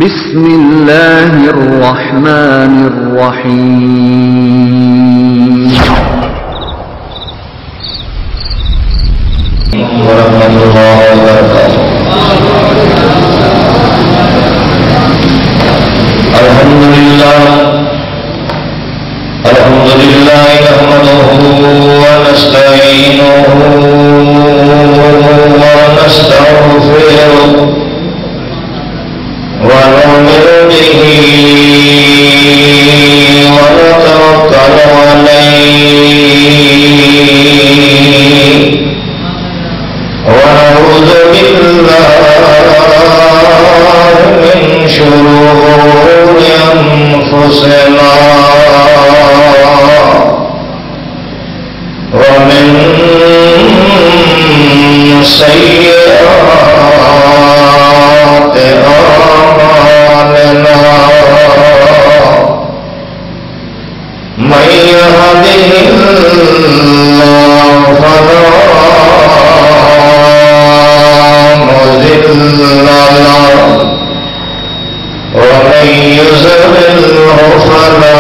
بسم اللہ الرحمن الرحیم ورحمۃ اللہ وبرکاتہ۔ الحمد للہ نحمده ونستعینه ونستغفره ونؤمن به ونتوکل علیه ونعوذ بالله من شرور أنفسنا ومن سيئات أعمالنا من يهده الله فلا مضل له ومن يضلله فلا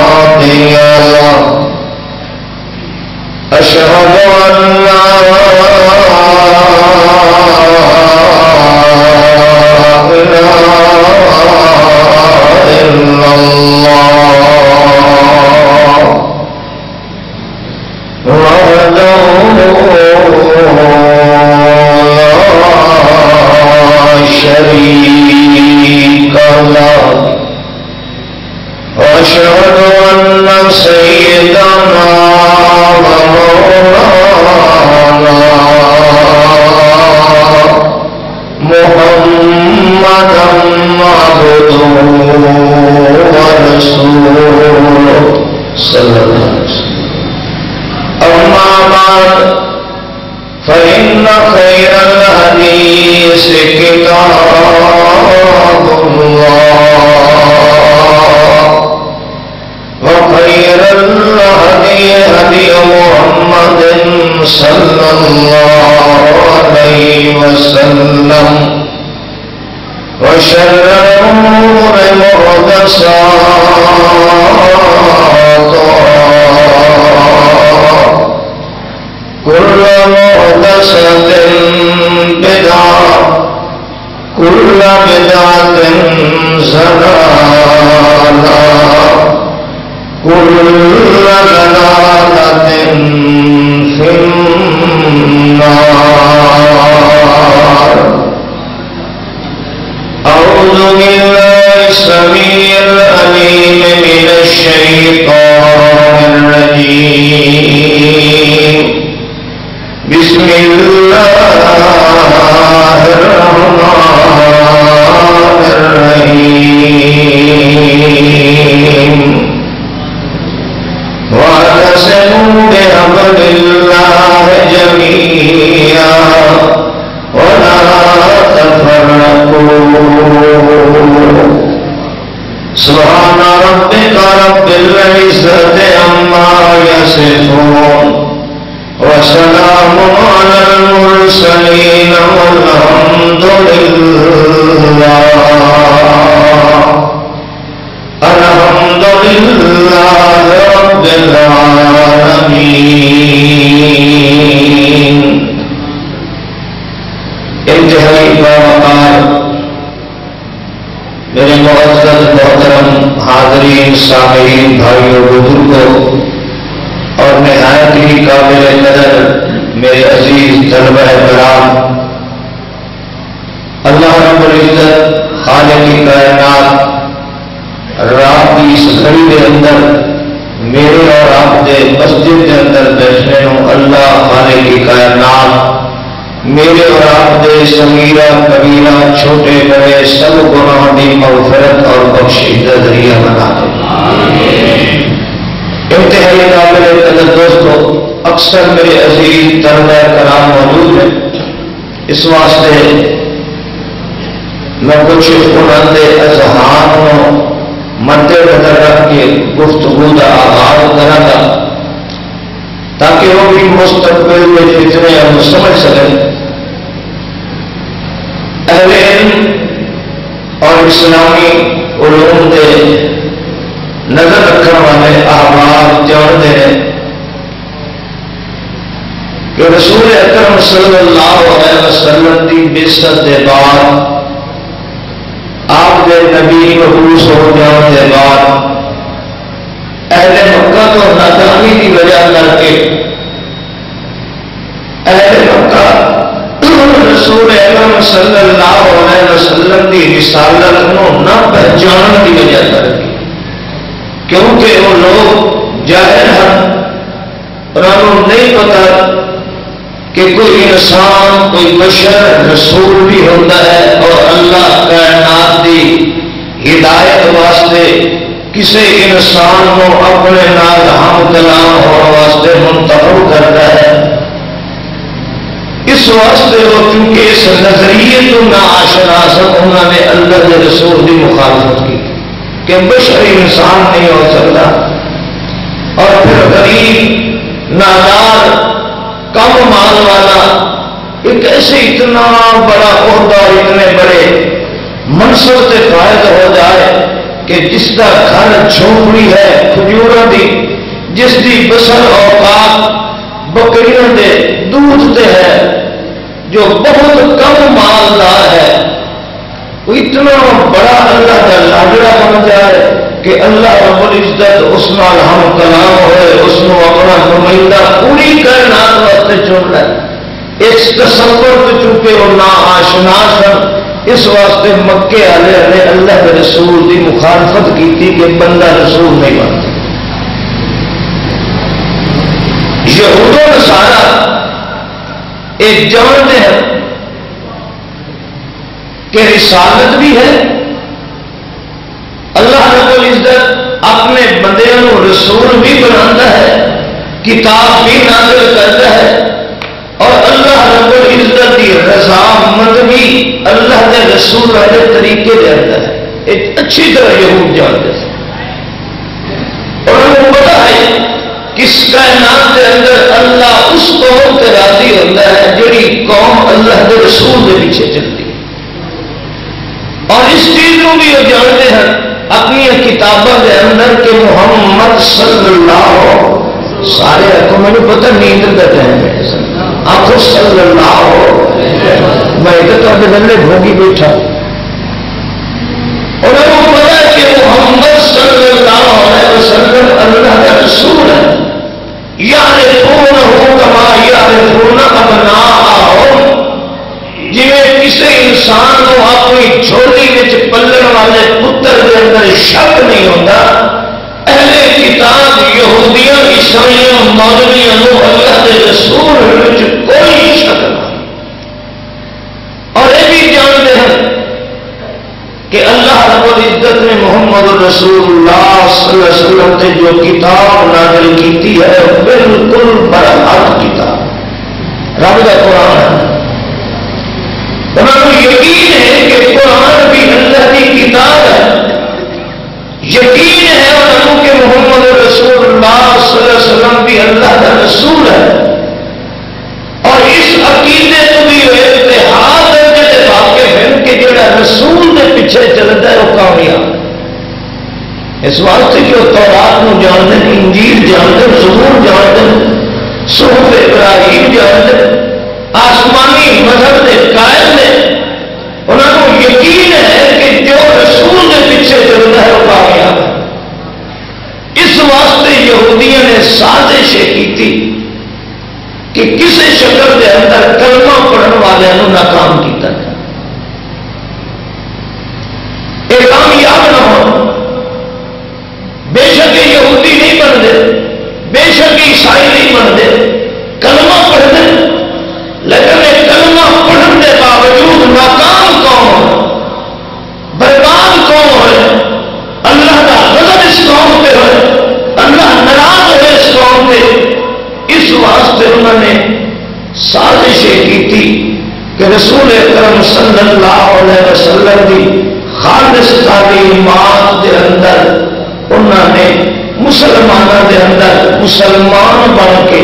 هادي له أشهد أن لا إله إلا الله وحده لا شريك له وأشهد أن سيدنا ومولانا محمدا عبده ورسوله صلى الله عليه وسلم أما بعد فإن خير الحديث كتاب الله وخير الهدي هدي محمد صلى الله عليه وسلم وشر الأمور محدثاتها كل محدثة بدعة كل بدعة ضلالة كل ضلالة في النار أعوذ بالله السميع العليم من الشيطان الرجيم بسم الله الرحمن الرحيم واعتصموا بحبل الله جميعا ولا تفرقوا سبحان ربك رب العزة عما يصفون وسلام على المرسلين والحمد لله رب العالمين۔ انتہائی باوقار میرے معزز محترم حاضرین سامعین بھائیوں بزرگوں اور نہایت ہی قابل قدر میرے عزیز طلبہ کرام، اللہ رب العزت خالق کائنات رات کی اس گھڑی کے اندر میرے اور آپ کے مسجد کے اندر بیٹھنے ہوں۔ اللہ خالق کائنات میرے اور آپ کے صغیرہ کبیرہ چھوٹے بڑے سب گناہ کی مغفرت اور بخشش کا ذریعہ بنا دے۔ انتہائی قابل قدر دوستو، اکثر میرے عزیز طلبہ کرام موجود ہیں، اس واسطے میں کچھ انہوں نے اذہان مد نظر رکھ کے گفتگو کا آغاز کرا گا تاکہ وہ بھی مستقبل میں فتنے ہم سمجھ سکیں علم اور اسلامی علوم دے نظر رکھنے والے احباب جانتے ہیں کہ رسول اکرم صلی اللہ علیہ وسلم کی بعثت کے بعد آپ کے نبی مبعوث ہو جانے کے بعد اہل مکہ تو نادانی کی وجہ کر کے اہل مکہ رسول اکرم صلی اللہ علیہ وسلم کی رسالت کو نہ پہچان کی وجہ کر کے، کیونکہ وہ لوگ جاہل ہیں، انہوں نہیں پتا کہ کوئی انسان کوئی بشر رسول بھی ہوتا ہے اور اللہ کائنات کی ہدایت واسطے کسی انسان کو اپنے نال ہم کلام ہونے واسطے منتخب کرتا ہے۔ اس واسطے وہ چونکہ اس نظریے تو نہ آشنا سن، انہوں نے اللہ کے رسول کی مخالفت کی کہ بشری انسان نہیں ہو سکتا، اور پھر غریب نادار کم مال والا ایک ایسے اتنا بڑا عہدہ اتنے بڑے منصب سے فائد ہو جائے کہ جس کا گھر جھونپڑی ہے کھجوروں کی، جس کی بسر اوقات بکریوں کے دودھ سے ہے، جو بہت کم مالدار ہے، وہ اتنا بڑا اللہ کا لاڈلا بن جائے کہ اللہ رب العزت اس نال ہم کلام ہوئے، اس کو اپنا نمائندہ پوری کائنات واسطے چن لے۔ اس تصور تو چونکہ وہ نا آشنا سن، اس واسطے مکے والے نے اللہ کے رسول کی مخالفت کی تھی کہ بندہ رسول نہیں بنتا۔ یہود و نصارا ایک جانتے ہیں کہ رسالت بھی ہے، اللہ رب العزت اپنے بندیاں رسول بھی بناتا ہے، کتاب بھی نازل کرتا ہے، اور اللہ رب العزت کی رضامند بھی اللہ کے رسول والے طریقے دے آتا ہے۔ ایک اچھی طرح یہود جانتے ہیں، اور انہوں کو پتا ہے کس کائنات کے اندر اللہ اس قوم سے راضی ہوتا ہے جڑی قوم اللہ کے رسول کے پیچھے چلتی ہے، اور اس چیز کو بھی وہ جانتے ہیں اپنی کتابوں کے اندر کہ محمد صلی اللہ، سارے کو میں نے پتا نیند کا ٹائم ہے، آخو صلی اللہ، میں تو بندے بھوگی بیٹھا، اور ان کو پتا ہے کہ محمد صلی اللہ علیہ وسلم اللہ کا رسول ہے۔ یعرفونہ کما یعرفون ابناءہم، جی کسی انسان کو اپنی جھولی میں پلن والے پتر کے اندر شک نہیں ہوتا، اہل کتاب یہودیاں عیسائیاں مولویاں اللہ کے رسول میں کوئی شک نہیں، اور یہ بھی جانتے ہیں کہ اللہ رب العزت نے محمد رسول اللہ صلی اللہ علیہ وسلم سے جو کتاب نازل کی ہے بالکل برحق کتاب رب کا قرآن ہے۔ انہوں کو یقین ہے کہ قرآن بھی اللہ کی کتاب ہے، یقین ہے انہوں کہ محمد رسول اللہ صلی اللہ علیہ وسلم بھی اللہ کا رسول ہے، اور اس عقیدے کو بھی اتحاد کے واقف ہے کہ جڑا رسول کے پیچھے چلتا ہے وہ کامیاب ہے۔ اس واسطے کہ وہ تورات کو جانتے ہیں، انجیل جانتے ہیں، زبور جانتے ہیں، صحف ابراہیم جانتے ہیں، آسمانی مذہب کے قائل نے، انہوں کو یقین ہے کہ جو رسول کے پیچھے چلتا ہے وہ کامیاب ہے۔ اس واسطے یہودیوں نے سازشیں کی تھی کہ کسی شکل کے اندر کلمہ پڑھنے والوں ناکام کیا جائے، یہ کامیاب نہ ہو۔ بے شک یہودی نہیں بنتے، بے شک عیسائی نہیں بنتے، کلمہ پڑھتے، لیکن یہ کلمہ پڑھنے کے باوجود ناکام قوم ہے، برباد قوم ہے، اللہ کا غضب اس قوم پہ ہے، اللہ ناراض ہوئے اس قوم پہ۔ اس واسطے انہوں نے سازشیں کی تھی کہ رسول اکرم صلی اللہ علیہ وسلم کی خالص تعلیمات کے اندر انہوں نے مسلمانوں کے اندر مسلمان بن کے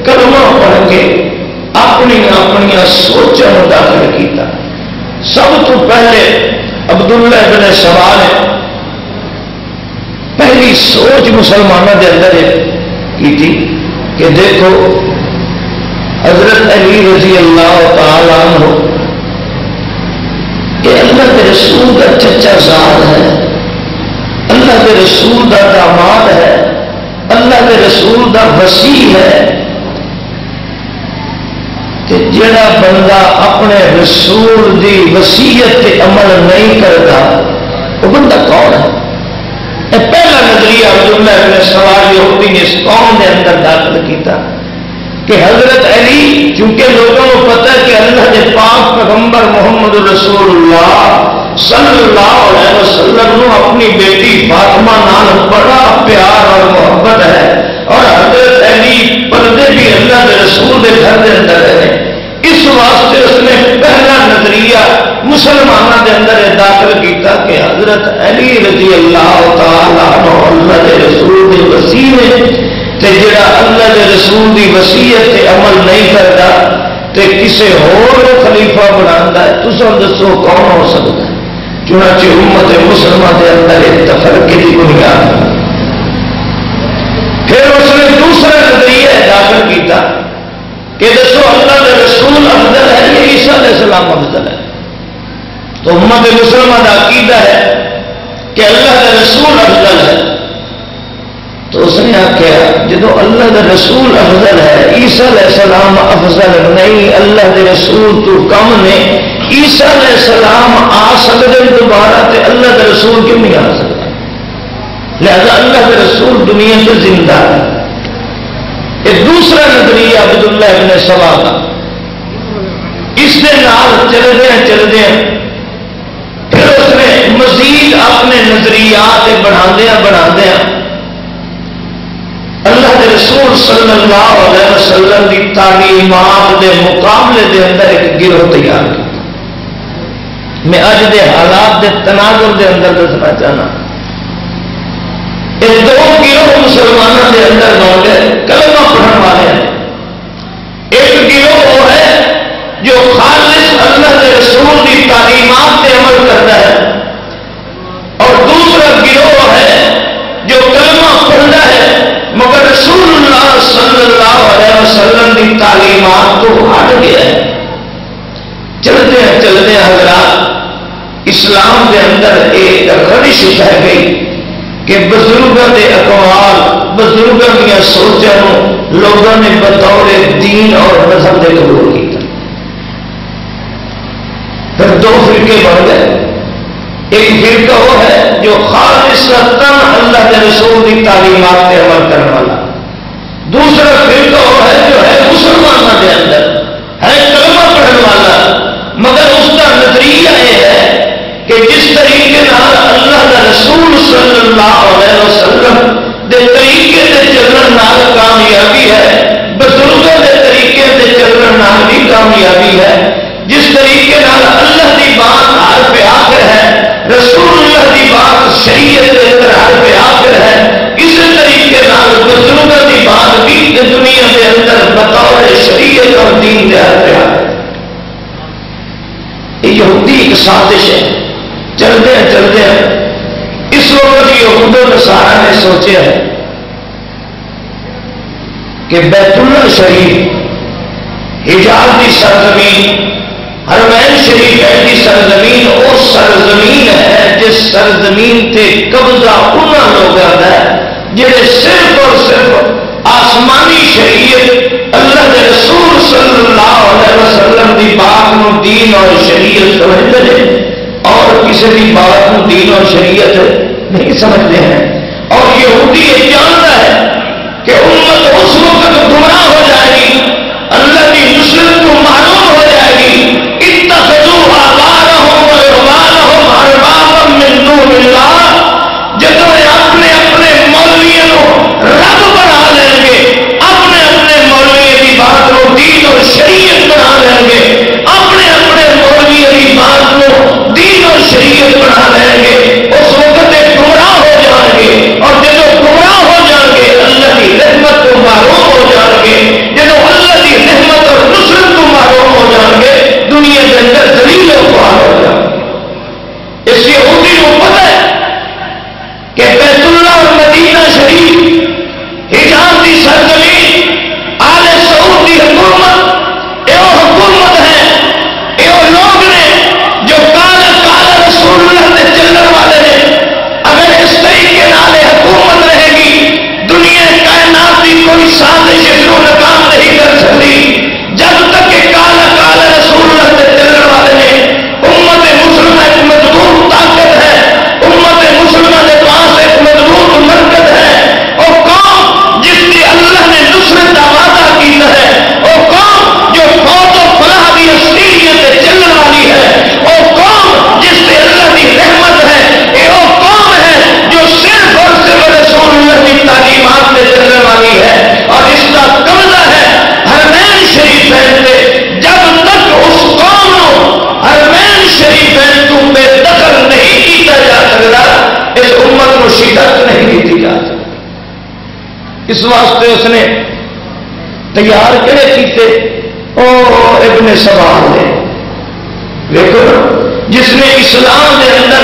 کلمہ پڑھ کے اپنی اپنی سوچوں داخل کیا۔ سب تو پہلے عبداللہ ابن سبا نے پہلی سوچ مسلمانوں کے اندر کی تھی کہ دیکھو حضرت علی رضی اللہ تعالی عنہ یہ اللہ کے رسول کا چچا زاد ہے، اللہ کے رسول کا داماد ہے، اللہ کے رسول کا وسیع ہے، کہ جڑا بندہ اپنے رسول دی وصیت تے عمل نہیں کرتا وہ بندہ کون ہے؟ یہ پہلا نظریہ عبداللہ ابن سبا یہودی نے اس قوم کے اندر داخل کیتا کہ حضرت علی، چونکہ لوگوں کو پتہ ہے کہ اللہ کے پاک پیغمبر محمد رسول اللہ صلی اللہ علیہ وسلم نے اپنی بیٹی فاطمہ نال بڑا پیار اور محبت ہے، اور حضرت علی پردے بھی اللہ کے رسول کے گھر کے اندر ہے، اس واسطے اس نے پہلا نظریہ مسلمانوں کے اندر داخل کیتا کہ حضرت علی رضی اللہ تعالیٰ عنہ اللہ کے رسول کے وسیع نے، تے جڑا اللہ کے رسول کی وصیت تے عمل نہیں کرتا تے کسے اور خلیفہ بناتا ہے، تساں دسو کون ہو سکتا ہے؟ چنانچہ امت مسلمہ کے اندر ایک تفرقے کی بنیاد ہے۔ پھر اس نے دوسرا نظریہ داخل کیتا کہ دسو اللہ کے رسول افضل ہے یا عیسیٰ علیہ السلام افضل ہے؟ تو امت مسلمہ کا عقیدہ ہے کہ اللہ کے رسول افضل ہے۔ تو اس نے آخیا جدو اللہ کا رسول افضل ہے، عیسیٰ علیہ السلام افضل نہیں، اللہ کے رسول تو کم نے، عیسیٰ علیہ السلام آ سکتے دوبارہ تے اللہ کا رسول کیوں نہیں آ سکتا؟ لہذا اللہ کے رسول دنیا سے زندہ ہے۔ یہ دوسرا نظریہ عبداللہ ابن سبا کا، اس کے نال چلدے پھر اس نے مزید اپنے نظریات بنا اللہ کے رسول صلی اللہ علیہ وسلم کی تعلیمات کے مقابلے کے اندر ایک گروہ تیار کیا۔ میں اج دے حالات کے تناظر کے اندر دسنا چاہنا، یہ دو گروہ مسلمانوں کے اندر بن گئے کلمہ پڑھنے والے ہیں۔ ایک گروہ وہ ہے جو خالص اللہ کے رسول کی تعلیمات پہ عمل کرتا ہے، اور دوسرا گروہ ہے جو کلمہ پڑھتا ہے مگر رسول اللہ صلی اللہ علیہ وسلم کی تعلیمات کو ہٹ گیا ہے۔ چلتے ہیں حضرات، اسلام کے اندر ایک روش پہ گئی کہ بزرگوں کے اقوال، بزرگوں کی سوچوں لوگوں نے بطور دین اور مذہب کے قبول کیا۔ پھر دو فرقے بن گئے، ایک فرقہ وہ ہے جو خالصتاً اللہ کے رسول کی تعلیمات پہ عمل کرنے والا، دوسرا فرقہ وہ ہے جو ہے مسلمانوں کے اندر ہے کلمہ پڑھنے والا، مگر اس کا نظریہ یہ ہے کہ جس طریقے اللہ کا رسول صلی اللہ علیہ وسلم دے طریقے سے چلنے کامیابی ہے، بزرگوں کے طریقے سے چلنے بھی کامیابی ہے، جس طریقے اللہ کی بات ہر پہ آخر ہے، رسول اللہ کی بات شریعت کے اندر ہر پہ آخر ہے، اس طریقے بزرگوں کی بات بھی دنیا کے اندر بطور شریعت اور دین کے ہر پہ آخر ہے۔ یہ یہودی ایک سازش ہے۔ چلتے ہیں اس وقت یہود و نصارا نے سوچا ہے کہ بیت اللہ شریف، حجاز کی سرزمین، حرمین شریف کی سرزمین وہ سرزمین ہے جس سرزمین تے قبضہ انہاں لوگوں کا ہے جڑے صرف اور صرف آسمانی شریعت اللہ کے رسول صلی اللہ علیہ وسلم کی بات کو دین اور شریعت سمجھتے ہیں، اور کسی بھی بات کو دین اور شریعت نہیں سمجھتے ہیں۔ اور یہودی یہ جانتا ہے کہ امت اس وقت گمراہ ہو جائے گی، اللہ کی نصرت کو معلوم ہو جائے گی، اتخذوا آباءهم ورهبانهم اربابا من دون اللہ، جب اپنے مولویوں رب بنا لیں گے، اپنے مولوی کی بات کو دین اور شریعت بنا لیں گے، اپنے مولوی کی بات کو دین اور شریعت بنا لیں گے، اس وقت گمراہ ہو جائیں گے، اور جب گمراہ ہو جائیں گے اللہ کی رحمت کو محروم ہو جائیں گے، جب اللہ کی رحمت اور نصرت کو محروم ہو جائیں گے، دنیا کے اندر ذلیل و خوار ہو اس واسطے اس نے تیار کہڑے کیتے؟ او ابن سبا نے دیکھو جس نے اسلام کے اندر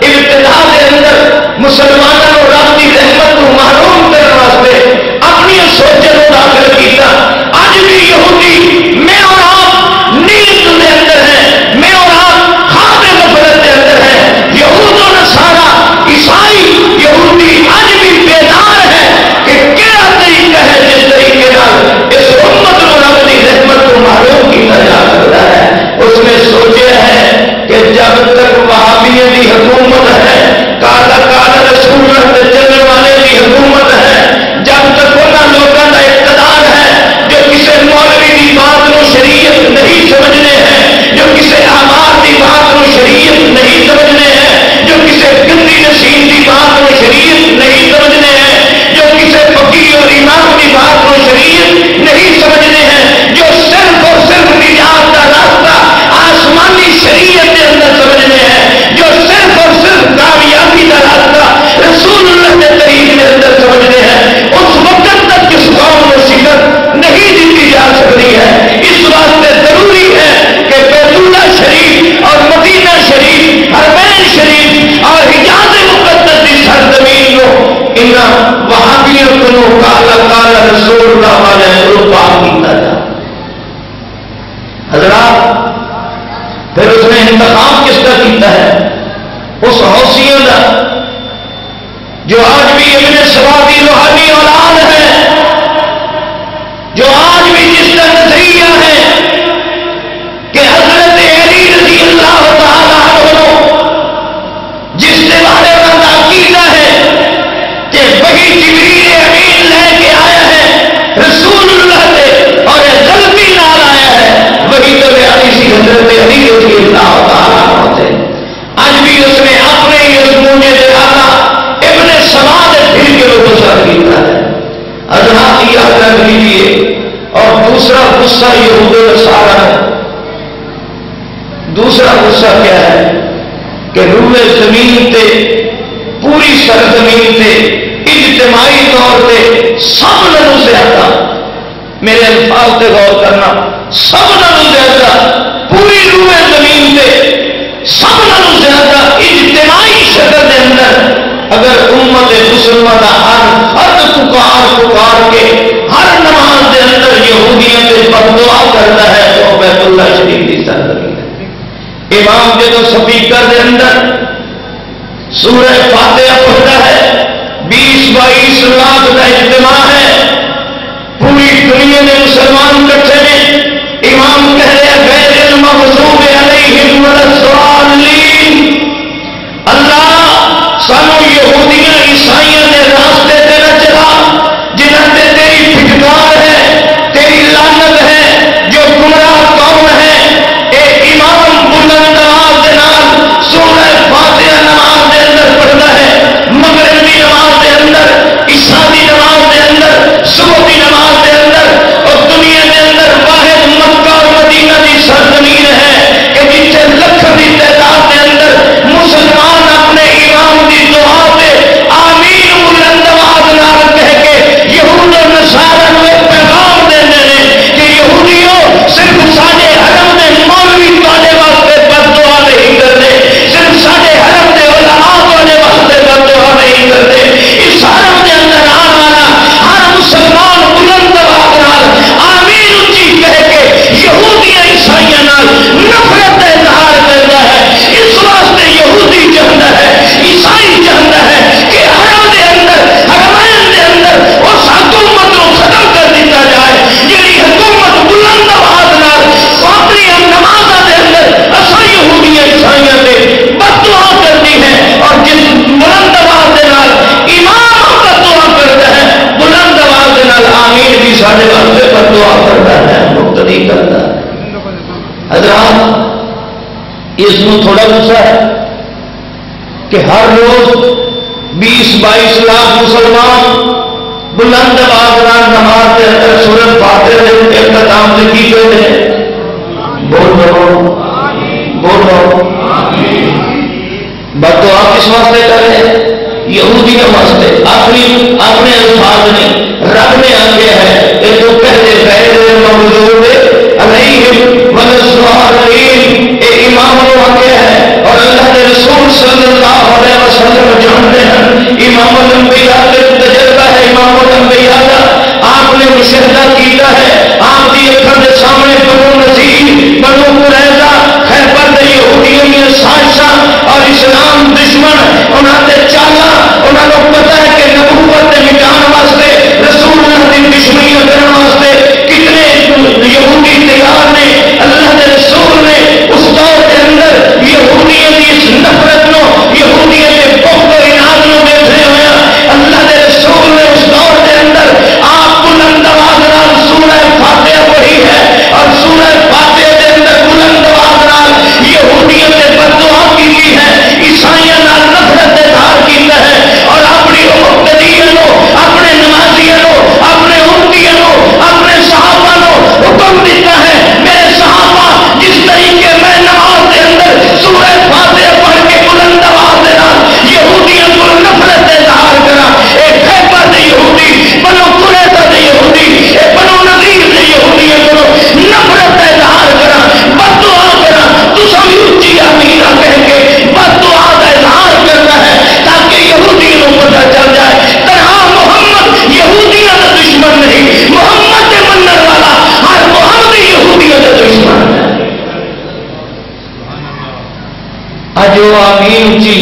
ابتدا کے اندر مسلمانوں کو رب کی رحمت کو محروم کرنے واسطے اپنی سوچوں کو داخل کیا. اج بھی یہودی میں اور آپ نیت کے اندر ہیں، میں اور آپ خواب غفلت کے اندر ہیں. یہود و نصارا عیسائی یہودی اج بھی بیدار ہے کہ کیا طریقہ ہے جس طریقے اس امت کو رب کی رحمت کو محروم کیا جا سکتا ہے. اس نے سوچا ہے کہ جب تک وہابیوں کی حکومت ہے، کالا کالا رسول چلنے والے کی حکومت ہے، جب تک ان لوگوں کا اقتدار ہے جو کسی مولوی کی بات کو شریعت نہیں سمجھنے ہیں، جو کسی احمد کی بات کو شریعت نہیں سمجھنے ہیں، جو کسی گندی نشین کی بات کو شریعت نہیں سمجھنے ہیں، جو کسی فقیر اور امام کی بات کو شریعت نہیں سمجھنے ہیں، جو صرف اور صرف نجات کا راستہ آسمانی شریعت کے اندر سمجھنے ہیں، جو صرف اور صرف کامیابی کا راستہ رسول اللہ کے طریق کے اندر سمجھنے ہیں، اس وقت تک کس قوم کو شکست نہیں دی جا سکتی ہے. اس واسطے ضروری ہے کہ بیت اللہ شریف اور مدینہ شریف، حرمین شریف اور حجاز مقدس کی سرزمین کو ان وہابیوں کو کالا کالا رسول اللہ والے گروپ پاک کیا جائے. حضرات پھر اس نے انتخاب کس کا کیتا ہے؟ اس حوثیوں کا جو آج بھی ابن سبا کی روحانی اولاد ہے، جو آج بھی جس کا نظریہ ہے کہ حضرت علی رضی اللہ تعالیٰ عنہ جس کے بارے میں عقیدہ ہے کہ وہی جبریل امین لے کے آیا ہے رسول اللہ سے اور غلطی نال آیا ہے، وہی تو علی سی حضرت علی رضی اللہ تعالیٰ عنہ سے. آج بھی اس نے اپنے ہی اس مونجے سے آقا ابن سبا نے پھر کے لوگوں سے کیا ہے. حضرات یاد رکھ لیجیے. اور دوسرا غصہ یہود و نصارا ہے. دوسرا غصہ کیا ہے کہ روئے زمین تے پوری سرزمین تے اجتماعی طور پہ سب نالوں زیادہ، میرے الفاظ پہ غور کرنا، سب نالوں زیادہ پوری روئے زمین تے سب نالوں زیادہ اجتماعی شکل کے اندر اگر امت مسلمہ کا ہر فرد پکار کے ہر نماز کے اندر یہودیوں سے بددعا کرتا ہے تو بیت اللہ شریف کی سرزمین ہے. امام جب سپیکر کے اندر سورہ فاتحہ پڑھتا ہے، 20-22 لاکھ کا اجتماع ہے، پوری دنیا میں مسلمان کٹھے ہیں. امام کہہ رہے غیر المغضوب علیہم ولا الضالین، اللہ سانو یہودیاں عیسائیوں نے راستے تے نہ چلا جنہاں تے تیری پھٹکار ہے، تیری لعنت ہے، جو گمراہ قوم ہے. اے امام بلند آواز کے نال سورہ فاتحہ نماز کے اندر پڑھتا ہے، مغرب کی نماز کے اندر، عشاء کی نماز کے اندر، صبح کی نماز کے اندر، اور دنیا کے اندر واحد مکہ اور مدینہ کی سرزمین ہے کہ جتنے لکھوں کی تعداد کے اندر مسلمان اپنے امام کی دعا پہ آمین بلند آواز نال کہہ کے یہود و نصارا کو ایک پیغام دینے ہیں کہ یہودیوں صرف ساڈے حرم دے مولوی تواڈے واسطے بددعا نہیں کرتے، صرف ساڈے حرم دے علماء تواڈے واسطے بددعا نہیں کرتے. اس حرم کے اندر آنے والا ہر مسلمان بلند آواز نال آمین اونچی کہہ کے یہودیاں عیسائیاں نال نفرت کا اظہار کرتا ہے. اس واسطے یہودی چاہتا ہے، عیسائی چاہتا ہے کہ حرم دے اندر، حرمین دے اندر اس حکومت کو ختم کر دیا جائے جہی حکومت بلند آواز نال اپنی نمازاں دے اندر اساں یہودیاں عیسائیاں دے بددعا کرتی ہے. اور جس بلند آواز دے نال امام بددعا کرتا ہے، بلند آواز دے نال آمین بھی سارے واسطے بددعا کرتا ہے، مقتدی کرتا ہے. حضرات اس میں تھوڑا غصہ ہے کہ ہر روز 20-22 لاکھ مسلمان بلند آواز نال نماز کے اندر سورۃ فاتحہ کے اختتام سے کی کرتے ہیں؟ بولو بولو. بددعا کس واسطے کر رہے ہیں؟ یہودیوں واسطے اپنے الفاظ نے رب نے آگے ہے یہ تو پہلے غیر مغضوب علیہم والضالین یہ امام کو آگے ہے اور اللہ کے رسول صلی اللہ علیہ وسلم جانتے ہیں امام الانبیاء کا تجربہ ہے امام الانبیاء کا آپ نے مشاہدہ کیا ہے آپ کی اکھر کے سامنے بنو نذیر بنو قریظہ خیبر کے یہودیوں کی سازشاں اور اسلام دشمن انہوں نے چالا انہوں کو پتا ہے کہ نبوت مٹان واسطے رسول اللہ کی دشمنی کرنے واسطے کتنے یہودی تیار نے اللہ کے رسول نے اس دور کے اندر یہودیوں کی اس نفرت نو یہودیوں کے بغض و عناد نو دیکھتے ہوئے اللہ کے رسول نے اس دور کے اندر آپ بلند آواز نال سورہ فاتحہ پڑھی ہے اور سورہ فاتحہ کے اندر بلند آواز نال یہودیوں کے بددعا کی ہے عیسائیوں نال نفرت اظہار کیتا ہے اور اپنی مقتدیوں اپنے نمازیوں اپنے امتیوں اپنے صحابہ نو حکم دیتا ہے میرے صحابہ جس طریقے میں نماز کے اندر سورہ فاتحہ پڑھ کے بلند آواز کے نال یہودیوں کو نفرت اظہار کرا ایک خیبر دے یہودی بنو قریظہ دے یہودی ایک بنو نذیر دے یہودیوں کو نفرت اظہار کرا بددعا کرا تو سب اونچی آمین کہہ کے بددعا کا اظہار کرنا ہے تاکہ یہودیوں کو پتہ چل جائے تنہا محمد یہودیوں کا دشمن نہیں محمد کے مننے والا ہر محمد یہودیوں کا دشمن ہے آج وہ آمین اونچی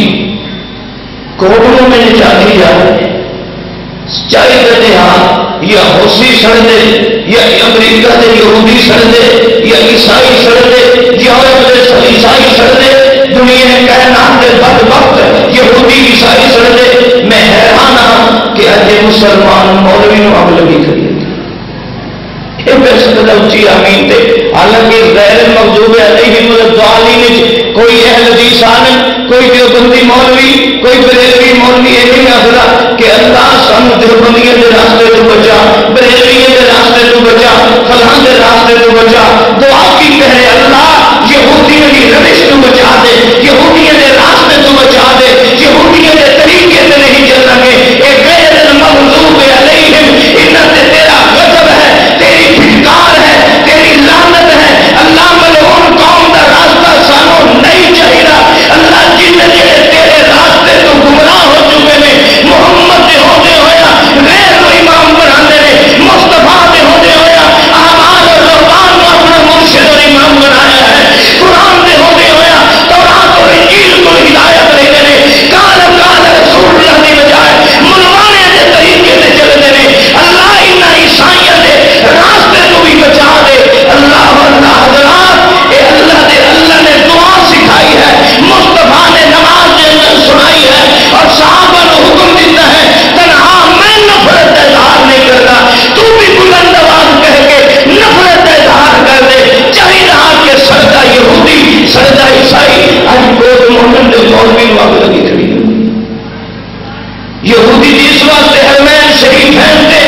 کوٹوں میں چاہتی جائے چاہے کہتے ہاں یا حوثی سڑ دے یا امریکہ دے یہودی سڑ دے یا عیسائی سڑ دے یا عیسائی سڑ دے دنیا کائنات کے بدبخت یہودی عیسائی سڑ دے میں حیران ہوں کہ اج مسلمان مولوی نو اگ لگی کری اچھی آمین تے حالانکہ غیر مغضوب علیہم والضالین کوئی اہل حدیث عالم کوئی دیوبندی مولوی کوئی بریلوی مولوی یہ نہیں آخر کہ اللہ سن دیوبندیوں کے راستے تو بچا بریلویوں کے راستے تو بچا فلاں کے راستے تو بچا دعا کی کہے اللہ یہودیوں کی روش تو بچا دے یہودیوں کے راستے تو بچا دے یہودیوں کے طریقے سے نہیں چلنا گے ایک غیر مغضوب علیہم انہاں تے تیرا غضب ہے تیری پھٹکار ہے تیری لعنت ہے اللہ ملعون قوم کا راستہ سانو نہیں چاہیے اللہ جن جڑے تیرے راستے تو گمراہ ہو چکے ہیں محمد دے ہوتے ہویا غیر کو امام بنانے نے مصطفیٰ دے ہوتے ہویا اعمال اور رحمان کو اپنا مرشد اور امام بنایا ہے قرآن دے ہوتے ہویا تورات اور انجیل کو ہدایت لیتے ہیں کال رسول اللہ کی بجائے منوانے کے طریقے سے چلتے ہیں اللہ انہاں عیسائیوں دے راستے کو بھی بچا دے اللہ حضرات اے اللہ نے دعا سکھائی ہے مصطفیٰ نے نماز کے اندر سنائی ہے اور صحابہ کو حکم دیتا ہے تنہا میں نفرت اظہار نہیں کرتا تو بھی بلند آواز کہہ کے نفرت اظہار کر دے چاہیے رہا کہ سجدہ یہودی سجدہ عیسائی آج کوئی مومن دے مولوی واگ لگی کھڑی یہودی جس واسطے حرمین شریفین پہ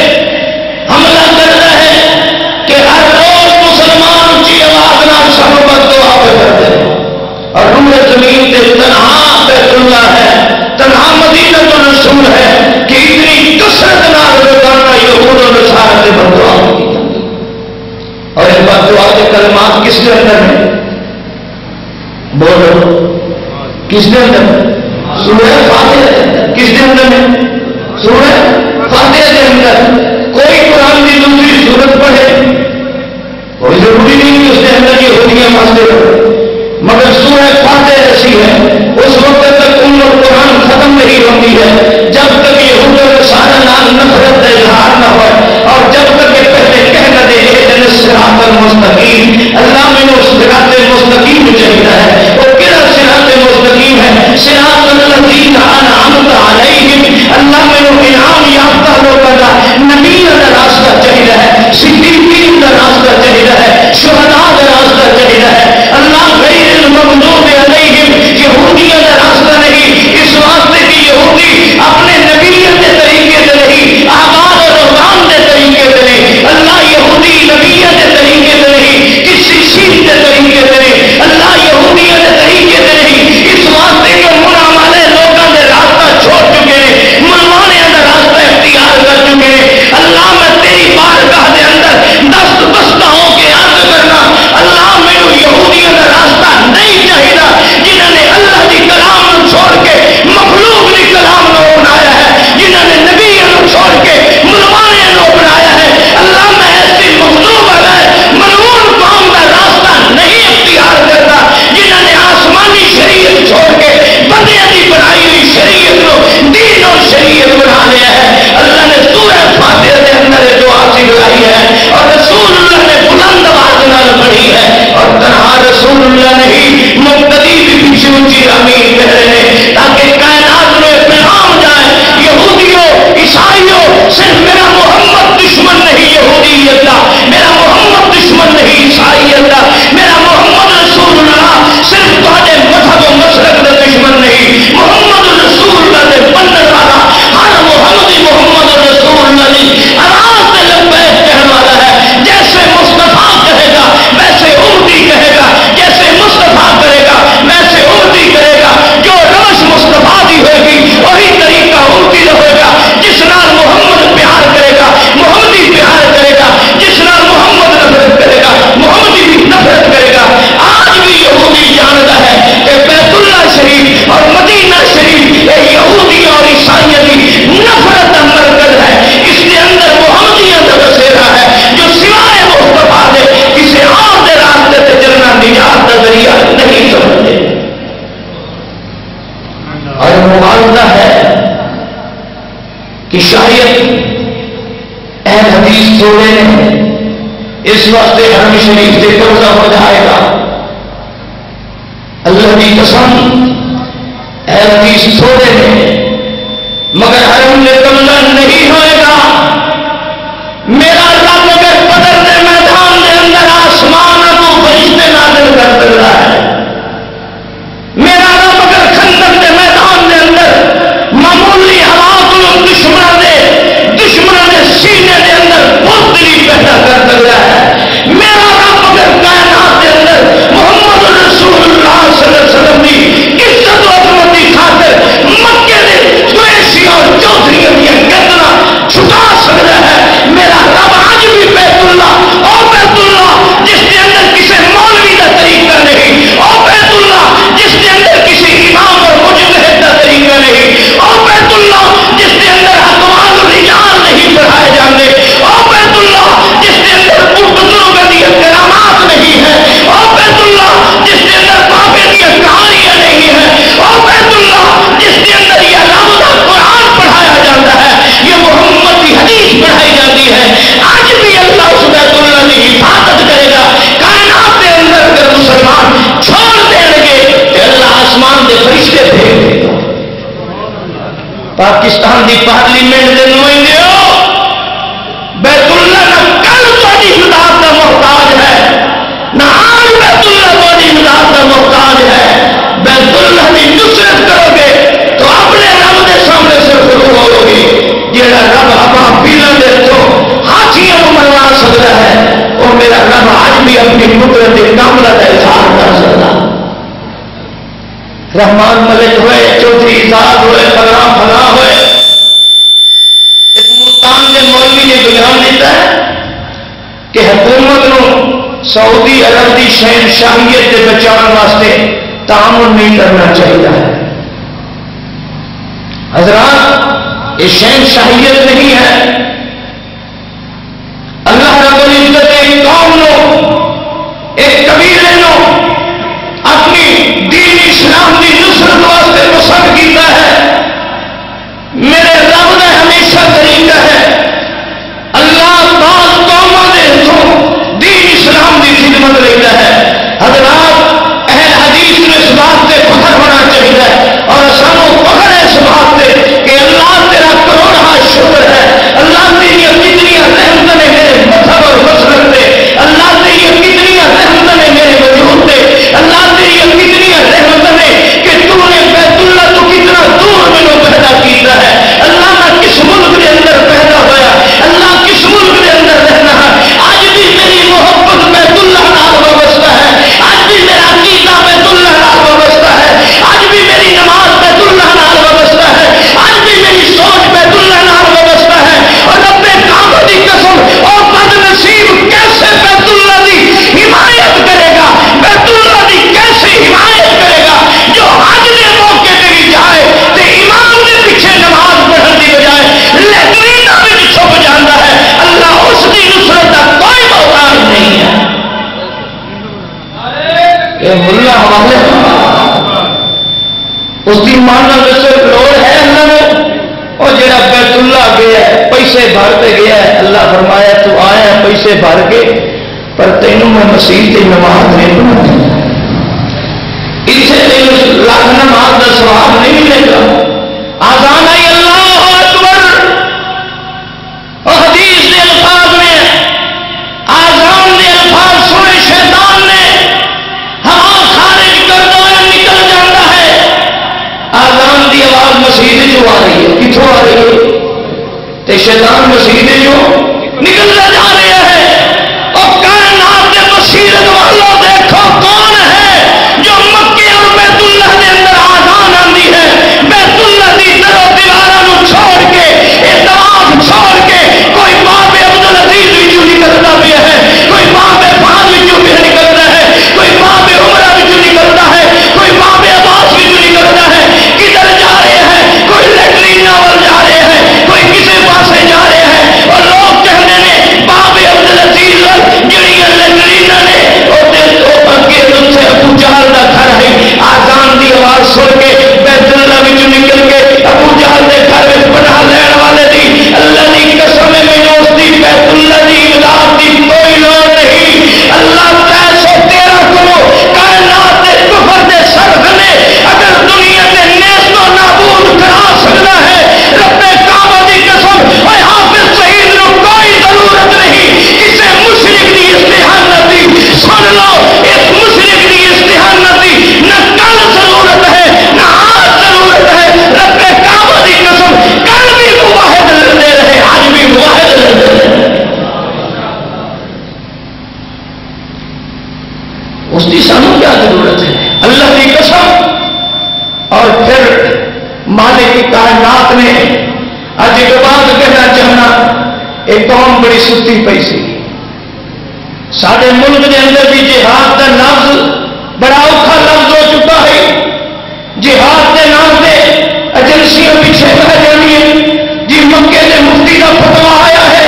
حملہ کرتا ہے کہ ہر روز مسلمان اونچی آواز نہ صحبت دعا پہ کرتے ہیں اور روح زمین پہ تنہا بیت اللہ ہے تنہا مدینہ الرسول ہے کہ اتنی کثرت نال روزانہ یہود و نصارہ سے بددعا کی جاتی اور یہ بددعا کے کلمات کس کے اندر ہیں بولو کس کے اندر سورہ فاتحہ کس کے اندر ہے سورہ فاتحہ کے اندر کوئی قرآن کی دوسری سورت پڑھے کوئی ضروری نہیں کہ اس کے اندر یہودیاں واسطے پڑھے مگر سورہ فاتحہ ایسی ہے اس وقت تک ام القرآن ختم نہیں ہوتی ہے جب تک یہود و نصارہ نال نفرت اظہار نہ ہو اور جب تک یہ پہلے کہہ نہ دے اہدنا الصراط المستقیم اللہ میں اس صراط المستقیم چاہیے ہے وہ کہڑا صراط المستقیم ہے صراط الذین انعمت علیہم اللہ میں وہ انعام یافتہ لوگوں کا نبی کا راستہ چاہیے ہے صدیقین کا راستہ چاہیے ہے شہداء کا راستہ چاہیے ہے اللہ غیر المغضوب علیہم یہودیوں کا راستہ نہیں اس واسطے کی یہودی اپنے نبیت کے طریقے سے نہیں آباد اور رحمان کے طریقے سے نہیں اللہ یہودی نبیت کے طریقے سے نہیں کسی چیز کے طریقے سے نہیں اللہ یہودیت کے طریقے سے نہیں اس واسطے کے منع والے لوگوں نے راستہ چھوڑ چکے ہیں اونچی امین کہہ رہے ہیں تاکہ کائنات میں پیغام جائے یہودیوں عیسائیوں صرف میرا محمد دشمن نہیں یہودی اللہ، میرا محمد دشمن نہیں عیسائی اللہ، میرا محمد رسول اللہ صرف تھوڑے مذہب و مسلک کا دشمن نہیں، محمد رسول اللہ نے بننے والا ہر محمدی محمد رسول اللہ نے آواز سے لبیک کہنے والا ہے، جیسے مصطفیٰ کہے گا ویسے امتی کہے گا، جیسے مصطفیٰ کرے گا ویسے امتی کرے گا، جو روش مصطفیٰ دی ہوگی وہی طریقہ امتی رہے گا، جس نال محمد پیار کرے گا محمدی پیار کرے گا، جس نال محمد نفرت کرے گا محمدی بھی نفرت کرے گا۔ آج بھی یہودی جانتا ہے کہ بیت اللہ شریف اور مدینہ شریف یہ یہودی اور عیسائیت کی نفرت کا مرکز ہے، اس کے اندر محمدیت کا بسیرا ہے جو سوائے مصطفیٰ دے کسی اور دے راستے سے چلنا نجات کا ذریعہ نہیں سمجھتے۔ اور معاوضہ ہے کہ شاید اہل حدیث تھوڑے نے اس واسطے حرم شریف سے قبضہ ہو جائے گا، اللہ کی قسم اہل حدیث تھوڑے نے مگر حرم میں قبضہ نہیں ہوئے گا۔ میرا رب اگر بدر کے میدان کے اندر آسمان کو فرشتے نازل کر سکتا ہے، میرا رب اگر خندق کے میدان کے اندر معمولی حالات دشمنوں نے سینے کے اندر بزدلی پیدا کر سکتا ہے، میرا رب اگر کائنات کے اندر محمد رسول اللہ صلی اللہ علیہ وسلم کی عزت و عظمت کی خاطر مکے کے قریشی اور چودھریوں کی گردنا چھٹا سکتا ہے، میرا رب آج بھی بیت اللہ اور بیت اللہ جس کے اندر کسی مولوی کا طریقہ نہیں، اور بیت اللہ جس کے اندر کسی امام اور مجتہد کا طریقہ نہیں، اور بیت اللہ جس کے اندر اقوال الرجال نہیں پڑھائے جاتے، اور بیت اللہ جس کے اندر بزرگوں کی کرامات نہیں ہے، اور بیت اللہ جس کے اندر بابے کی کہانیاں نہیں ہیں، اور بیت اللہ جس کے اندر یہ رب کا قرآن پڑھایا جاتا ہے، یہ محمد کی حدیث پڑھائی جاتی ہے، آج بھی اللہ اس بیت اللہ کی حفاظت کرے گا۔ کائنات کے اندر اگر مسلمان چھوڑ دیں گے کہ اللہ آسمان کے فرشتے بھیج دے گا۔ پاکستان کی پارلیمنٹ کے نمائندے ہو، بیت اللہ نہ کل تھوڑی امداد کا محتاج ہے، نہ آج بیت اللہ تھوڑی امداد کا محتاج ہے۔ بیت اللہ کی نصرت کرو گے تو اپنے رب کے سامنے سے شروع ہوگی گی، جہاں رب اپنا پیلن دے تو ہاتھیوں کو مروا سکتا ہے، اور میرا رب آج بھی اپنی قدرت کاملہ کا اظہار کر سکتا۔ رحمان ملک ہوئے، چودھری صاحب ہوئے، فلاں ہوئے، ایک ملتان کے مولوی نے بیان دیتا ہے کہ حکومت نو سعودی عرب کی شہنشاہیت سے بچاؤ واسطے تعاون نہیں کرنا چاہیے۔ حضرات یہ شہنشاہیت نہیں ہے، اللہ رب العزت ایک قوم نو ایک قبیلے نو اپنی دین اسلام کی نصرت واسطے پسند کیتا ہے۔ میرے رب نے ہمیشہ طریقہ ہے اللہ بعض قوموں کے ہاتھوں دین اسلام کی خدمت لیتا ہے۔ حضرات اہل حدیث میں اس بات سے فخر ہونا چاہیے، اور سانو فخر ہے اس بات سے کہ اللہ تیرا کروڑا شکر ہے، اللہ تیری کتنی رحمت نے میرے مذہب اور مسلک سے، اللہ تیری کتنی رحمت نے میرے وجود سے، اللہ تیری کتنی رحمت نے کہ تو نے بیت اللہ تو کتنا دور میں پیدا کیتا ہے، اللہ نہ کس ملک کے اندر پیدا ہوا، اللہ کس ملک کے اندر رہنا ہے، آج بھی میری محبت بیت اللہ نال وابستہ ہے، آج بھی میرا عقیدہ بیت اللہ نال وابستہ ہے، آج بھی میری نماز بیت اللہ نال وابستہ ہے، آج بھی میری سوچ بیت اللہ نال وابستہ ہے، اور اپنے کعبہ کی قسم اور بد نصیب کیسے بیت اللہ کی حمایت کرے گا، بیت اللہ کی کیسے حمایت کرے گا، جو حج کے موقع پہ بھی جائے تو امام کے پیچھے نماز پڑھنے کی بجائے لیٹرین میں چھپ جاتا ہے، اللہ اس کی نصرت کا کوئی محتاج نہیں ہے۔ یہ ملا حوالے اس کی ماننا صرف لوڑ ہے اللہ نے، اور جڑا بیت اللہ گیا ہے پیسے بھر کے گیا ہے، اللہ فرمایا تو آیا پیسے بھر کے پر تینوں میں مسیح کی نماز نہیں پڑھائی۔ اتنے تین لاکھ نماز کا سواب نہیں ملے گا. آزان آئی اللہ اکبر اور حدیث کے الفاظ میں آزان کے الفاظ سنے شیطان نے ہوا خارج کر دو نکل جاتا ہے. آزان کی آواز مسجد جو آ رہی ہے کتوں آ رہی ہے تے شیطان مسجد جو نکلتا جا رہا ہے. اور کائنات کے مسجد والوں دیکھو کون ہے جو مکے اور بیت اللہ کے اندر آزان آتی ہے. بیت اللہ کی طرف دیواروں چھوڑ کے اعتماد چھوڑ کے کوئی باب عبدالعزیز وچوں نکلتا پیا ہے, کوئی باب فاض وچوں پہ نکلتا ہے, کوئی باب عمرہ وچوں نکلتا ہے, کوئی باب عباس وچوں نکلتا ہے. کدھر جا رہے ہیں؟ کوئی لیٹرین ناول جا رہے ہیں, کوئی کسی پاسے جا رہے ہیں. اور لوگ کہتے ہیں باب عبدالعزیز جڑیاں لیٹرین نے اگے اتنے ابو جہل کا گھر ہے. آزان کی آواز سن کے بیت اللہ وچوں نکل کے ابو جہل کے گھر میں پناہ لین والے دی اللہ کی قسم میں اس کی بیت اللہ کی امداد کی کوئی لوڑ نہیں. اللہ 313 کرو کائنات کے کفر کے سرخنے اگر دنیا کے نیست و نابود کرا سکتا ہے رب کعبہ کی قسم اور حافظ شہید کو کوئی ضرورت نہیں کسی مشرک کی استحانت دی. سن لو اس مشرک کی استحانت دی نہ کل ضرورت ہے نہ آج ضرورت ہے. رب کعبہ کی قسم کل بھی مواحد لڑتے رہے آج بھی مواحد لڑتے رہے. اس کی سانو کیا ضرورت ہے اللہ کی قسم. اور پھر مالک کی کائنات نے اج ایک بات کہنا چاہنا ایک قوم بڑی ستی پئی سی. سارے ملک کے اندر بھی جہاد کا لفظ بڑا اوکھا لفظ ہو چکا ہے. جہاد کے نام سے ایجنسیاں پیچھے رہ جانی ہیں. جی مکے کے مفتی کا فتوا آیا ہے,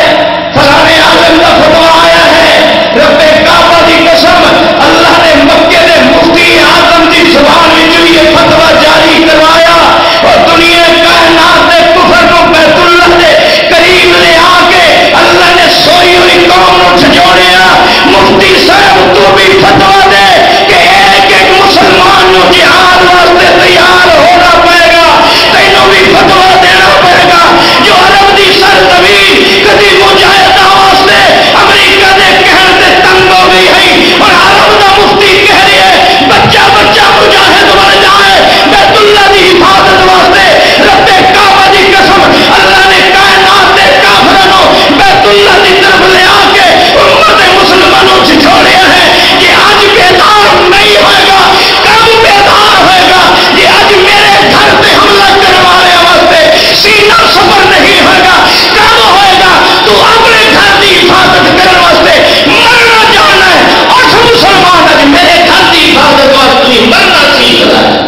فلانے عالم کا فتوا آیا ہے. رب کعبہ کی قسم اللہ نے مکے کے مفتی اعظم کی زبان میں یہ فتوا جاری کروایا اور دنیا کائنات کے کفر کو بیت اللہ کے قریب لے آ کے اللہ نے سوئی ہوئی قوم کو جھجوڑیا. مفتی صاحب تو بھی فتوا دے کہ ایک ایک مسلمان کو جہاد واسطے تیار ہونا پڑے گا. تینوں بھی فتوا دینا پڑے گا. جو عرب کی سرزمین کبھی مجاہدہ واسطے امریکہ کے کہنے سے تنگ ہو گئی ہے اور عرب کا مفتی کہہ رہی ہے بچہ بچہ مجاہد بن جائے بیت اللہ کی حفاظت واسطے. رب کعبہ کی قسم اللہ نے کائنات کے کافروں بیت اللہ کی طرف لے آ کے امت مسلمانوں سے چھوڑیا ہے کہ آج بیدار نہیں ہوئے گا. کب بیدار ہوئے گا؟ یہ آج میرے گھر پہ حملہ کروانے واسطے سینہ صبر نہیں ہوئے گا. کب ہوئے گا؟ تو اپنے گھر کی حفاظت کرنے واسطے مرنا جانا ہے. اٹھ مسلمان آج میرے گھر کی حفاظت واسطے مرنا سیکھ رہا ہے.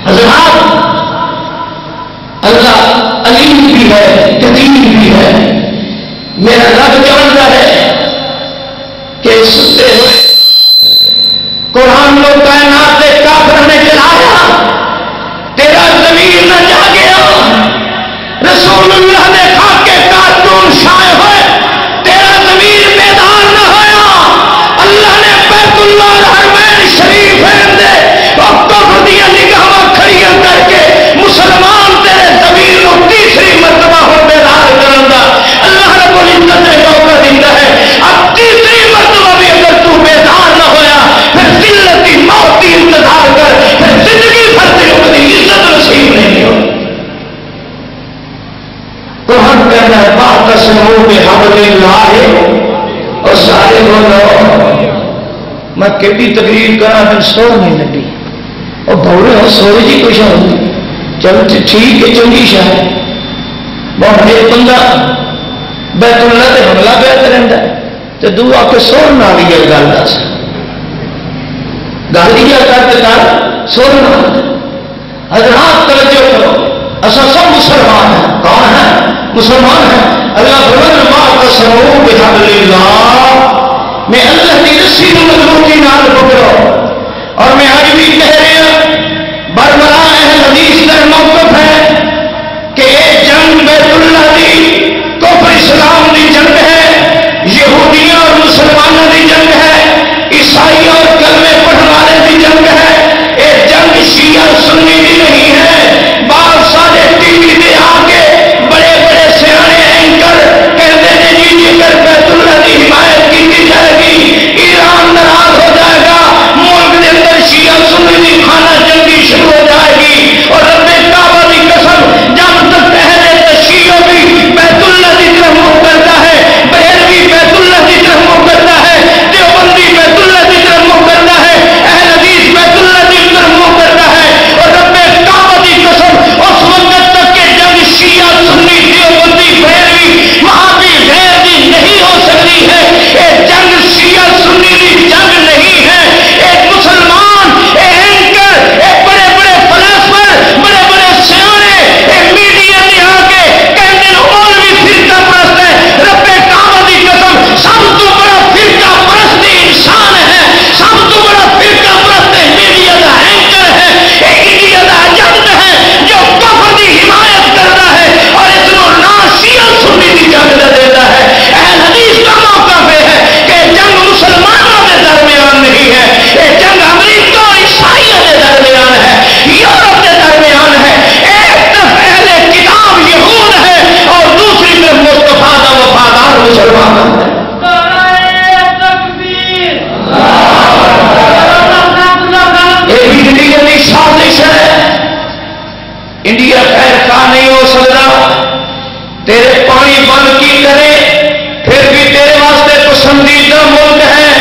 حضرات اللہ علیم بھی ہے قدیر بھی ہے. میرا رب جانتا ہے کہ ستے ہوئے قرآن کو کائنات کے کافر نے چلایا تیرا ضمیر نہ جاگیا. رسول اللہ نے خاکے کارٹون شائع ہوئے تیرا ضمیر بیدار نہ ہویا. اللہ نے بیت اللہ اور حرمین شریفین دے اور کفر دیا نگاہاں کھڑیاں کر کے مسلمان تیرے ضمیر کو تیسری مرتبہ ہو بیدار کرنا. اللہ رب العزت نے موقع دیتا ہے. اب تیسری مرتبہ بھی اگر تو بیدار نہ ہویا پھر ذلت کی موت کی انتظار کر, پھر زندگی بھر تیرے کو عزت نصیب نہیں ہو. قرآن کہنا ہے واعتصموا بحبل اللہ اور سارے بولو. میں کیڑی تقریر کرا دن سو نہیں لگی اور بولے ہو سوئے جی کچھ ہوگی چلو ٹھیک ہے چنگی شاید بہت ایک بندہ بیت اللہ سے حملہ پہ رہتا ہے تو دو آ کے سور نہ آ گئی گل دس گل یہ کرتے کر سور نہ. حضرات توجہ کرو اصل سب مسلمان ہیں. کون ہے؟ مسلمان ہیں. اللہ فرماتا واعتصموا بحبل اللہ میں اللہ کی رسی کو مضبوطی نال پکڑو. اور میں آج بھی کہہ رہا بربراہ اہل حدیث کا موقف ہے کہ یہ جنگ بیت اللہ کی کفر اسلام کی جنگ ہے, یہودیوں اور مسلمانوں کی جنگ ہے, عیسائی اور کلمے پڑھنے والے کی جنگ ہے. شیعہ سنی بھی نہیں ہے. بعض سارے ٹی وی دے آ کے بڑے بڑے سیانے اینکر کہتے ہیں جی اگر بیت اللہ کی حمایت کی جائے گی ایران ناراض ہو جائے گا, ملک کے اندر شیعہ سنی کی خانہ جنگی شروع ہو جائے گی. اور رب کعبہ کی قسم جب تک اہل تشیع بھی بیت اللہ کی طرف منہ کرتا ہے, بریلوی بیت اللہ کی طرف منہ کرتا ہے, دیوبندی بیت اللہ کی طرف منہ کرتا ہے, اہل حدیث بیت اللہ کی طرف منہ کرتا ہے, اور رب کعبہ کی قسم اس وقت تک کہ جنگ شیعہ سنی دیوبندی بریلوی وہابی غیر کی نہیں ہو سکتی ہے. یہ جنگ شیعہ سنی کی جنگ نہیں ہے. ایک مسلمان اینکر بڑے بڑے فلاسفر بڑے بڑے سیانے میڈیا میں آ کے کہتے ہیں مولوی فرقہ پرست ہے. رب کعبہ کی قسم سب تو بڑا فرقہ پرست انسان ہے, سب تو بڑا فرقہ پرست میڈیا کا اینکر ہے, انڈیا کا ایجنٹ ہے جو کفر کی حمایت کرتا ہے اور اس کو نا شیعہ سنی کی جنگ دیتا ہے. اہل حدیث کا موقف ہے کہ جنگ مسلمانوں کے درمیان نہیں ہے, یہ جنگ امریکہ اور عیسائیوں کے درمیان ہے, یورپ کے درمیان ہے. ایک طرف اہل کتاب یہود ہے اور دوسری طرف مصطفیٰ کا وفادار مسلمان ہے. یہ انڈیا کی سازش ہے. انڈیا خیر خواہ نہیں ہو سکتا, تیرے پانی بند کی کرے پھر بھی تیرے واسطے پسندیدہ ملک ہے.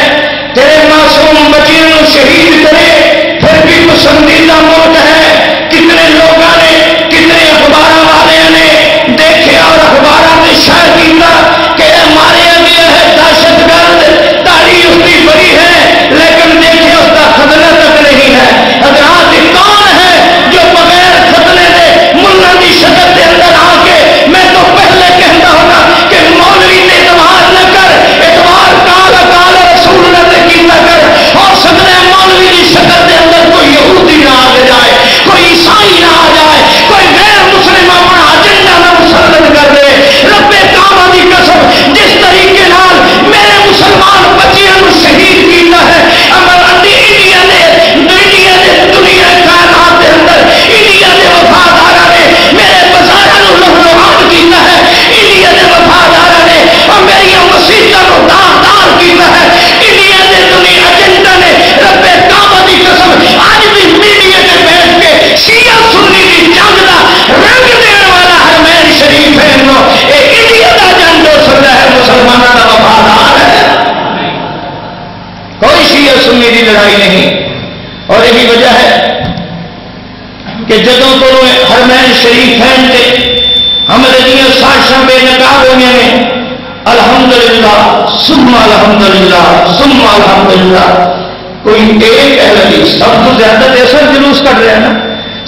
تیرے معصوم بچیوں کو شہید کرے پھر بھی پسندیدہ ملک ہے. کتنے لوگوں نے کتنے اخبار والے نے دیکھے اور اخبارات نے شائع کیا کہ ہمارے اگلے ہے دہشت گرد, داڑھی اس کی بڑی ہے لیکن دیکھے اس کا خطرہ تک نہیں ہے. حضرات کون ہے جو بغیر خطرے دے ملا کی شکل کے اندر آ کے, میں تو پہلے کہتا ہوگا کہ مولوی نے اعتبار نہ کر, اعتبار کال کال رسول اللہ نے کیتا کر. اور سدنے مولوی کی شکل کے اندر کوئی یہودی نہ آ جائے, کوئی عیسائی نہ آ جائے, کوئی غیر مسلم اپنا ایجنڈا نہ مسلط کر دے. رب کعبہ کی قسم جس طریقے نال میرے مسلمان بچیاں کو شہید کیتا ہے, اگر انڈیا نے دنیا کائنات کے اندر انڈیا کے وفادار نے میرے بازاروں کو لہلوان کیتا ہے, انڈیا کے وفادار نے اور میری مسیحوں کو دار کیتا ہے, انڈیا کے دنیا ایجنڈا نے رب کعبہ کی قسم آج بھی میڈیا کے بیٹھ کے شیعہ سنی کی جنگ کا رنگ دینے والا حرمین شریف ہے. یہ انڈیا کا جنگ ہو سکتا ہے, مسلمانوں کا وفادار ہے, کوئی شیعہ سنی کی لڑائی نہیں. اور یہی وجہ ہے کہ جدوں تو حرمین شریفین سے ہمارے دیا سازشاں بے نقاب ہوئی ہیں, الحمدللہ ثم الحمدللہ ثم الحمدللہ, کوئی ایک اہل حدیث سب تو زیادہ ایسا جلوس کر رہے ہیں نا,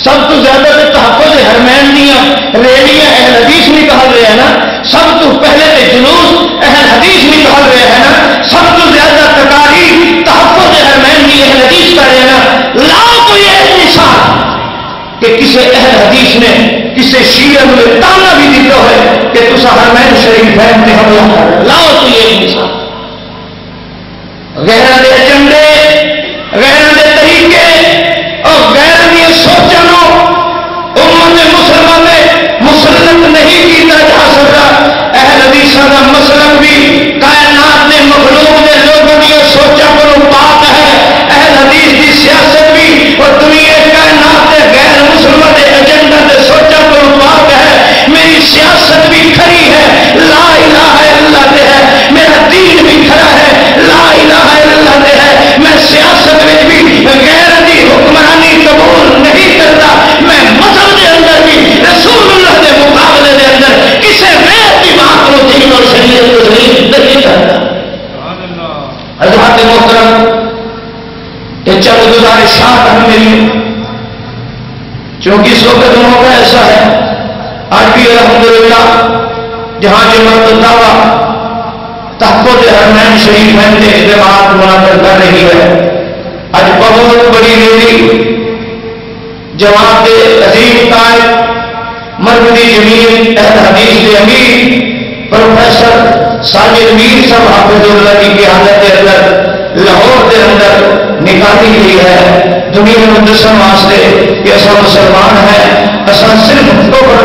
سب تو زیادہ تحفظ حرمین دیا ریلیاں اہل حدیث نہیں کہا رہے ہیں نا, سب تو پہلے تے جلوس اہل حدیث نہیں کہا رہے ہیں نا, سب تو زیادہ تقاریر تحفظ حرمین دی اہل حدیث کر رہے ہیں نا. لاؤ کوئی ایک مثال کہ کسی اہل حدیث نے کسی شیعہ نے تانا بھی دیتا ہے کہ تسا حرمین شریفین تے حملہ کر, لاؤ کوئی ایک مثال. غیروں کے ایجنڈے, غیروں کے طریقے اور غیروں کی سوچوں امت مسلمان میں مسلط نہیں کیتا جا سکتا. اہل حدیثوں کا مسلک بھی کائنات نے مخلوق نے لوگوں کی سوچوں کو پاک ہے. اہل حدیث کی سیاست بھی اور دنیا کائنات کے غیر مسلمان کے ایجنڈا کے سوچوں کو پاک ہے. میری سیاست بھی کھری ہے, لا الہ الا اللہ دے ہے, میرا دین بھی کھڑا ہے, لا الہ الا اللہ دے ہے. میں سیاست میں بھی غیر دی حکمرانی قبول نہیں کرتا. میں مذہب کے اندر بھی رسول اللہ کے مقابلے کے اندر کسی غیر کی بات کو دین اور شریعت کو نہیں کرتا. حضرات محترم, یہ چند گزارشات ہیں میری, چونکہ اس وقت موقع ایسا ہے آج بھی الحمدللہ جہاں جماعت دعویٰ تحفظ حرمین شریفین کے اقدامات منعقد کر رہی ہے. آج بہت بڑی ریلی جماعت عظیم قائد مرکزی جمیل اہل حدیث کے امیر پروفیسر ساجد میر صاحب حافظ اللہ کی قیادت کے اندر لاہور کے اندر نکالی گئی ہے دنیا میں دسن واسطے کہ اصا مسلمان ہیں، اصا صرف کفر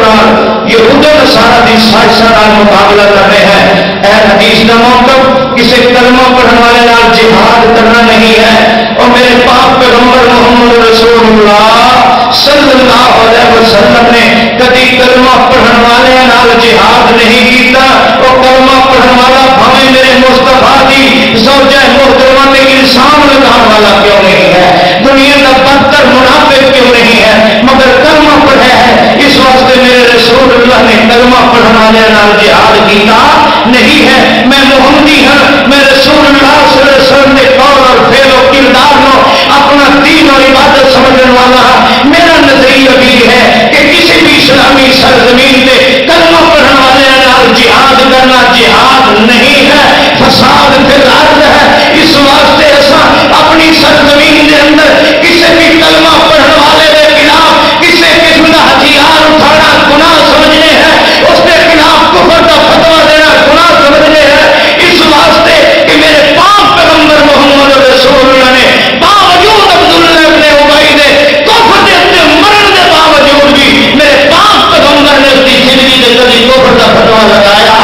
یہود و نصارا کی سازشاں مقابلہ کر رہے ہیں۔ اے حدیث کا موقف کسی کلمہ پڑھنے والے نال جہاد کرنا نہیں ہے۔ اور میرے پاک پیغمبر محمد رسول اللہ صلی اللہ علیہ وسلم نے کبھی کلمہ پڑھنے والے نال جہاد نہیں کیتا۔ اور کلمہ پڑھنے والا بھاوے میرے مصطفیٰ دی زوجہ محترمہ نے الزام لگانے والا کیوں نہیں ہے، دنیا کا بدتر منافق کیوں نہیں ہے، مگر کلمہ پڑھا ہے۔ اس واسطے میرے رسول اللہ نے کلمہ پڑھنے والے نال جہاد کیتا نہیں ہے۔ میں محمدی ہوں، میں رسول اللہ صلی اللہ علیہ وسلم نے قول اور فعل و کردار کو اپنا دین اور عبادت سمجھنے والا ہوں۔ میرا نظریہ بھی ہے کہ کسی بھی اسلامی سرزمین پہ کلمہ پڑھنے والے نال جہاد کرنا جہاد نہیں ہے، فساد فی الارض ہے۔ اس واسطے ایسا اپنی سرزمین کے اندر کسی بھی کلمہ پڑھنے والے کے خلاف کسی قسم کا ہتھیار اٹھانا گناہ سمجھنے ہیں، اس کے خلاف کفر کا فتویٰ دینا گناہ سمجھنے ہیں۔ اس واسطے کہ میرے پاک پیغمبر محمد رسول اللہ نے باوجود عبداللہ ابن ابی دے کفر کے اندر مرن کے باوجود بھی میرے پاک پیغمبر نے اس کی زندگی کے کبھی کفر کا فتویٰ لگایا۔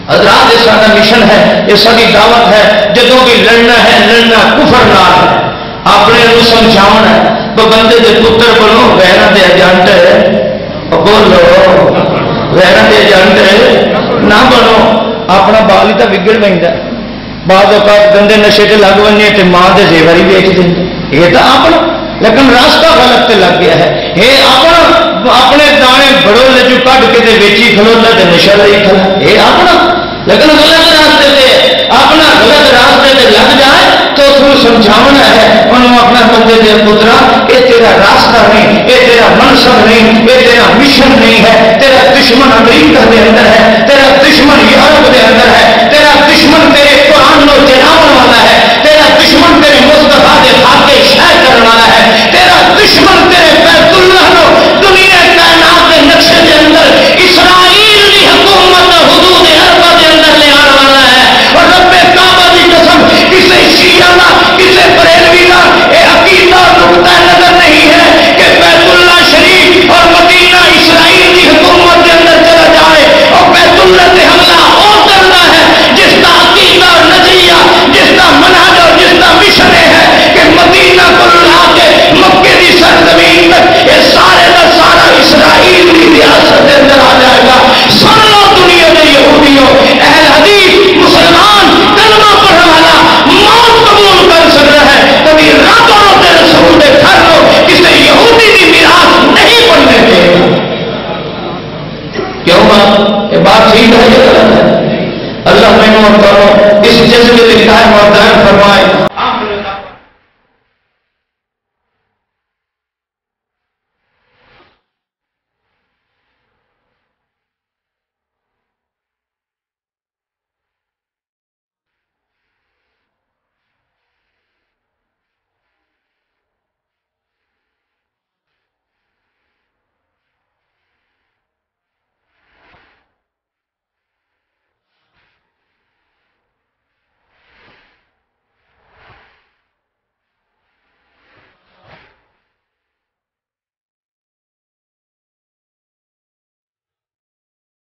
حضرات یہ سارا مشن ہے، یہ ساری دعوت ہے، جدوں بھی لڑنا ہے لڑنا کفر نال ہے، اپنے کو سمجھاؤنا ہے۔ تو بندے دے پتر بنو، غیراں دے ایجنٹ بولو، غیراں دے ایجنٹ نہ بنو۔ اپنا بال ہی تو بگڑ پہ، بعض اوقات گندے نشے تے لگ بنے تے ماں دے زیور ہی بیچ دیں، یہ تو اپنا، لیکن راستہ غلط تے لگ گیا ہے۔ یہ اپنے دانے بڑو لجو کٹ کے تے بیچی کھلوتا تے نشہ لائی کھلا، یہ اپنا، لیکن غلط راستے تے اپنا غلط راستے تے لگ جائے تو اس کو سمجھانا ہے، انہوں اپنا بندے دے پترا یہ تیرا راستہ نہیں، یہ تیرا منصب نہیں، یہ تیرا مشن نہیں ہے۔ تیرا دشمن امریکہ دے اندر ہے، تیرا دشمن یورپ دے اندر ہے، تیرا دشمن تیرے